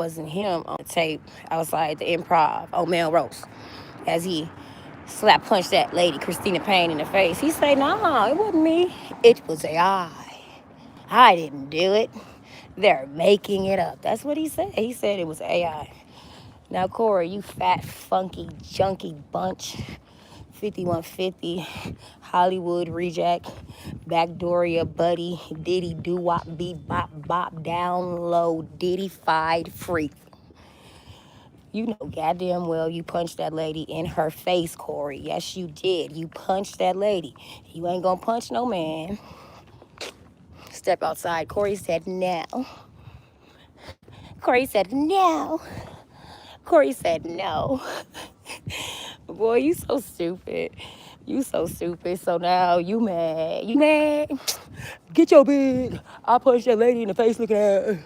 wasn't him on the tape outside the Improv on Melrose as he slap punched that lady Christina Payne in the face. He said, "Nah, it wasn't me. It was AI. I didn't do it. They're making it up." That's what he said. He said it was AI. Now, Corey, you fat, funky, junky bunch. 5150, Hollywood reject, Backdooria buddy, Diddy doo wop, beep bop bop, down low, Diddy fied freak. You know goddamn well you punched that lady in her face, Corey. Yes, you did. You punched that lady. You ain't gonna punch no man. Step outside. Corey said no. Corey said no. Corey said no. Boy, you so stupid. You so stupid. So now you mad. You mad? Get your bid. I punched that lady in the face looking at her.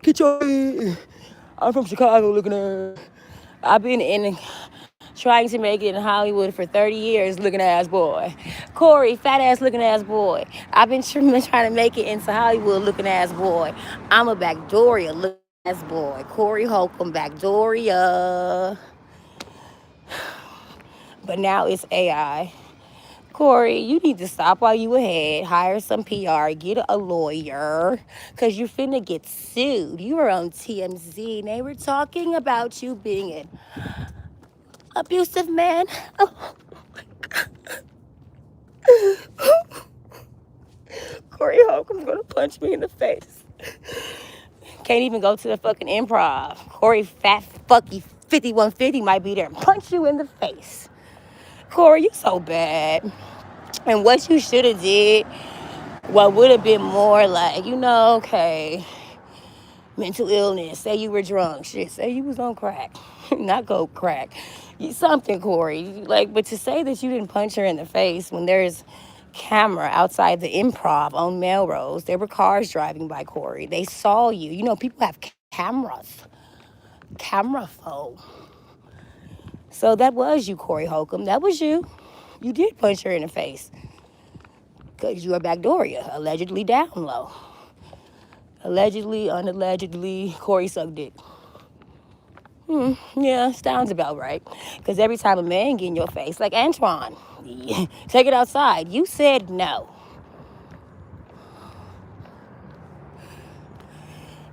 Get your bid. I'm from Chicago looking at her. I've been in trying to make it in Hollywood for 30 years looking ass boy. Corey, fat ass looking ass boy. I've been trying to make it into Hollywood looking ass boy. I'm a Backdooria looking ass boy. Corey Holcomb, Backdooria. But now it's AI. Corey, you need to stop while you ahead. Hire some PR. Get a lawyer. Because you're finna get sued. You were on TMZ. And they were talking about you being an abusive man. Oh. Corey Holcomb's gonna punch me in the face. Can't even go to the fucking Improv. Corey fat fucky 5150 might be there and punch you in the face. Corey, you so bad. And what you should have did, what would have been more like, okay, mental illness. Say you were drunk. Shit, say you was on crack. Not go crack. Something, Corey. But to say that you didn't punch her in the face when there's camera outside the Improv on Melrose, there were cars driving by, Corey. They saw you. People have cameras. Camera phone. So that was you, Corey Holcomb. That was you. You did punch her in the face. Because you are Backdooria, allegedly down low. Allegedly, unallegedly, Corey sucked dick. Yeah, sounds about right. Because every time a man get in your face, like Antoine, take it outside. You said no.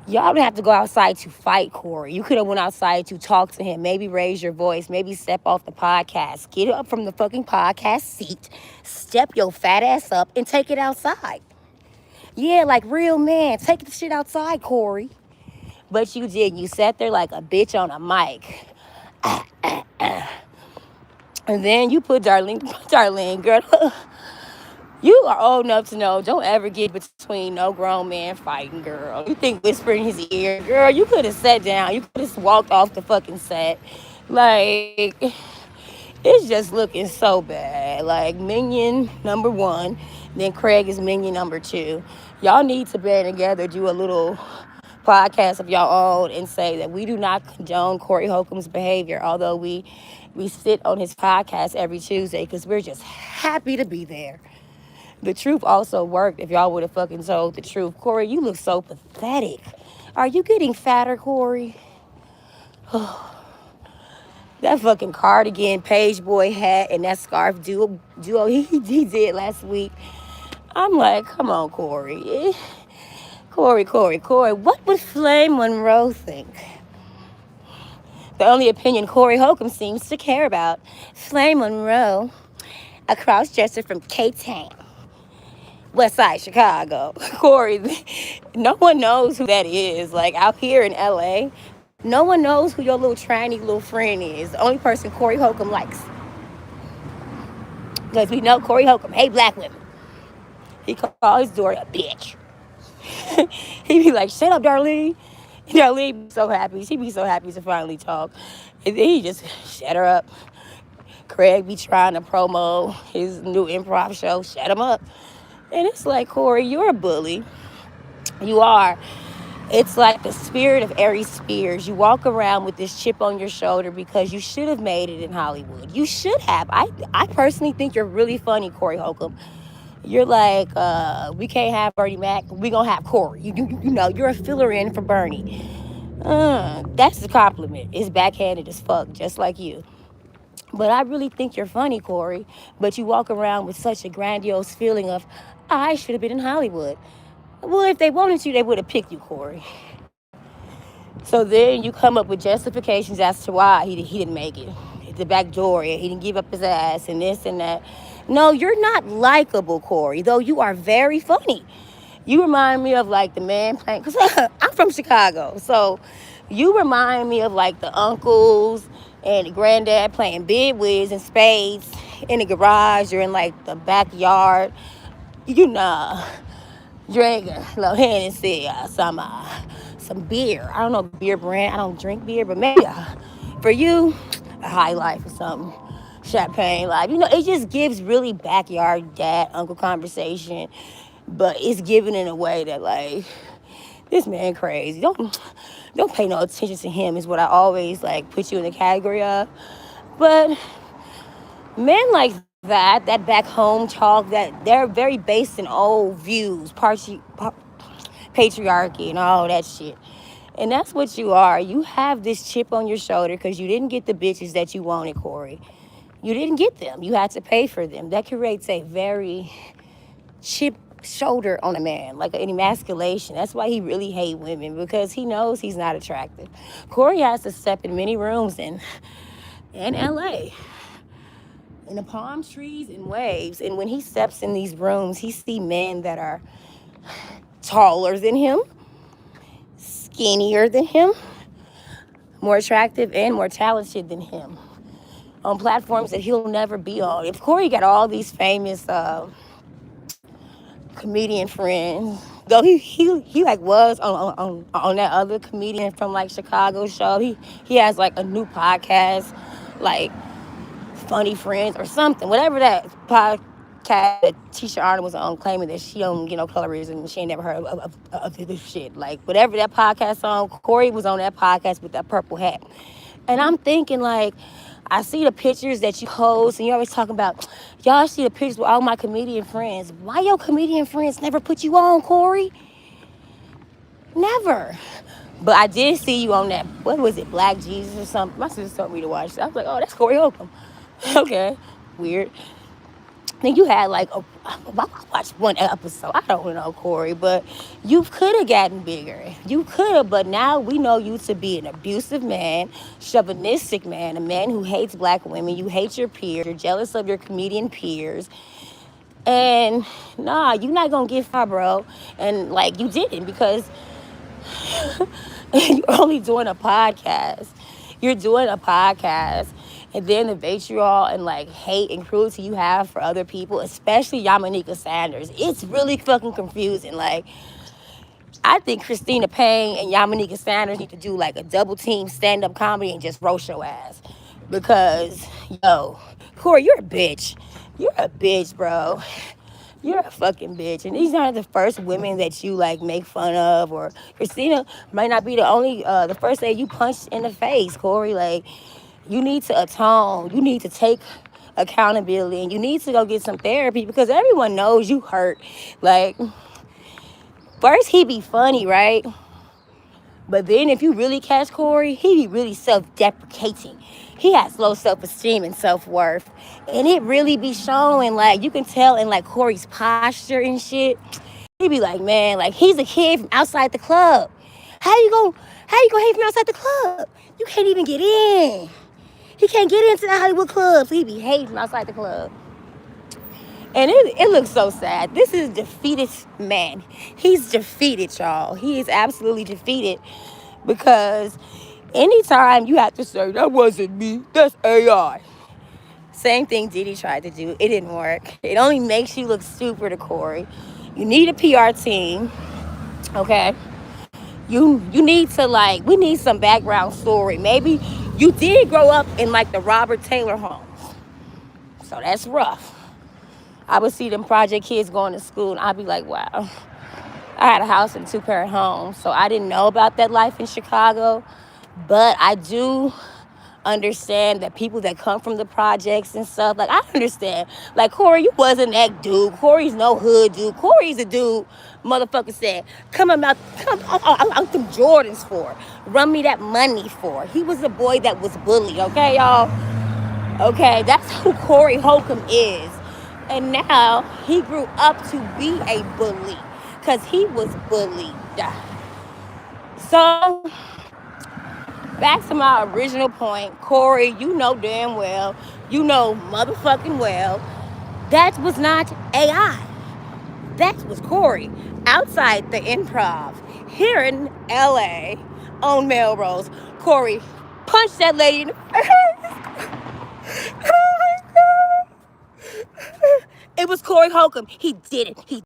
Y'all don't have to go outside to fight Corey. You could have went outside to talk to him, maybe raise your voice, maybe step off the podcast. Get up from the fucking podcast seat, step your fat ass up, and take it outside. Yeah, like real man. Take the shit outside, Corey. But you did. You sat there like a bitch on a mic. And then you put Darlene, girl. You are old enough to know, don't ever get between no grown man fighting, girl. You think whispering in his ear, girl, you could have sat down. You could have walked off the fucking set. Like, it's just looking so bad. Like, minion number 1, then Craig is minion number 2. Y'all need to band together, do a little podcast of y'all own and say that we do not condone Corey Holcomb's behavior, although we sit on his podcast every Tuesday because we're just happy to be there. The truth also worked if y'all would have fucking told the truth. Corey, you look so pathetic. Are you getting fatter, Corey? That fucking cardigan, page boy hat, and that scarf duo he did last week. I'm like, come on, Corey. Corey. What would Flame Monroe think? The only opinion Corey Holcomb seems to care about. Flame Monroe, a cross-dresser from K-Town. West Side Chicago. Corey, no one knows who that is. Like out here in LA, no one knows who your little tranny little friend is. The only person Corey Holcomb likes. Because we know Corey Holcomb hate black women. He called his daughter a bitch. He be like, shut up, Darlene. Darlene be so happy. She be so happy to finally talk. And then he just shut her up. Craig be trying to promo his new improv show. Shut him up. And it's like, Corey, you're a bully. You are. It's like the spirit of Aries Spears. You walk around with this chip on your shoulder because you should have made it in Hollywood. You should have. I personally think you're really funny, Corey Holcomb. You're like, we can't have Bernie Mac. We gonna have Corey. You know, you're a filler in for Bernie. That's the compliment. It's backhanded as fuck, just like you. But I really think you're funny, Corey. But you walk around with such a grandiose feeling of, I should have been in Hollywood. Well, if they wanted you, they would have picked you, Corey. So then you come up with justifications as to why he didn't make it. The back door, he didn't give up his ass, and this and that. No, you're not likable, Corey, though you are very funny. You remind me of like the man playing, because I'm from Chicago. So you remind me of like the uncles and the granddad playing bid whiz and spades in the garage or in like the backyard. You know, drinking a little Hennessy or some beer. I don't know beer brand. I don't drink beer, but maybe for you, a High Life or something. Champagne Life. It just gives really backyard dad uncle conversation, but it's given in a way that like this man crazy. Don't pay no attention to him is what I always like put you in the category of. But men like that back home talk, that they're very based in old views, patriarchy and all that shit. And that's what you are. You have this chip on your shoulder because you didn't get the bitches that you wanted, Corey. You didn't get them. You had to pay for them. That creates a very chip shoulder on a man, like an emasculation. That's why he really hate women, because he knows he's not attractive. Corey has to step in many rooms in LA, in the palm trees and waves. And when he steps in these rooms, he see men that are taller than him, skinnier than him, more attractive and more talented than him, on platforms that he'll never be on. If Corey got all these famous comedian friends, though he like was on that other comedian from like Chicago show. He has like a new podcast, like Funny Friends or something, whatever that podcast that Tisha Arnold was on, claiming that she don't colorism and she ain't never heard of this shit. Like whatever that podcast on, Corey was on that podcast with that purple hat. And I'm thinking like, I see the pictures that you post and you always talking about, y'all see the pictures with all my comedian friends. Why your comedian friends never put you on, Corey? Never. But I did see you on that, what was it, Black Jesus or something. My sister told me to watch it. I was like, oh, that's Corey Holcomb. Okay, weird. Then you had like I watched one episode. I don't know, Corey, but you could have gotten bigger. You could have, but now we know you to be an abusive man, chauvinistic man, a man who hates black women. You hate your peers. You're jealous of your comedian peers. And nah, you're not gonna get far, bro. And like you didn't, because you're only doing a podcast. You're doing a podcast. And then the vitriol and like hate and cruelty you have for other people, especially Yamanika Sanders, it's really fucking confusing. Like, I think Christina Payne and Yamanika Sanders need to do like a double team stand-up comedy and just roast your ass. Because, yo, Corey, you're a bitch. You're a bitch, bro. You're a fucking bitch. And these aren't the first women that you like make fun of. Or Christina might not be the first lady you punched in the face, Corey. Like, you need to atone. You need to take accountability, and you need to go get some therapy, because everyone knows you hurt. Like, first he be funny, right? But then if you really catch Corey, he be really self-deprecating. He has low self-esteem and self-worth. And it really be showing, like, you can tell in like Corey's posture and shit. He be like, man, like he's a kid from outside the club. How you gonna hate from outside the club? You can't even get in. He can't get into the Hollywood club, so he be hating from outside the club. And it looks so sad. This is a defeated man. He's defeated, y'all. He is absolutely defeated, because anytime you have to say, that wasn't me, that's AI. Same thing Diddy tried to do. It didn't work. It only makes you look stupid to Corey. You need a PR team, okay? You need to, like, we need some background story. Maybe you did grow up in like the Robert Taylor homes, so that's rough. I would see them project kids going to school, and I'd be like, wow. I had a house in a 2-parent home, so I didn't know about that life in Chicago, but I do understand that people that come from the projects and stuff, like, I understand. Like, Corey, you wasn't that dude. Corey's no hood dude. Corey's a dude, motherfucker said, come out them Jordans for. Run me that money for. He was a boy that was bullied, okay, y'all? Okay, that's who Corey Holcomb is. And now he grew up to be a bully because he was bullied. So, back to my original point, Corey, you know damn well, you know motherfucking well, that was not AI. That was Corey outside the Improv here in LA on Melrose. Corey punched that lady in the face. Oh my God. It was Corey Holcomb. He did it. He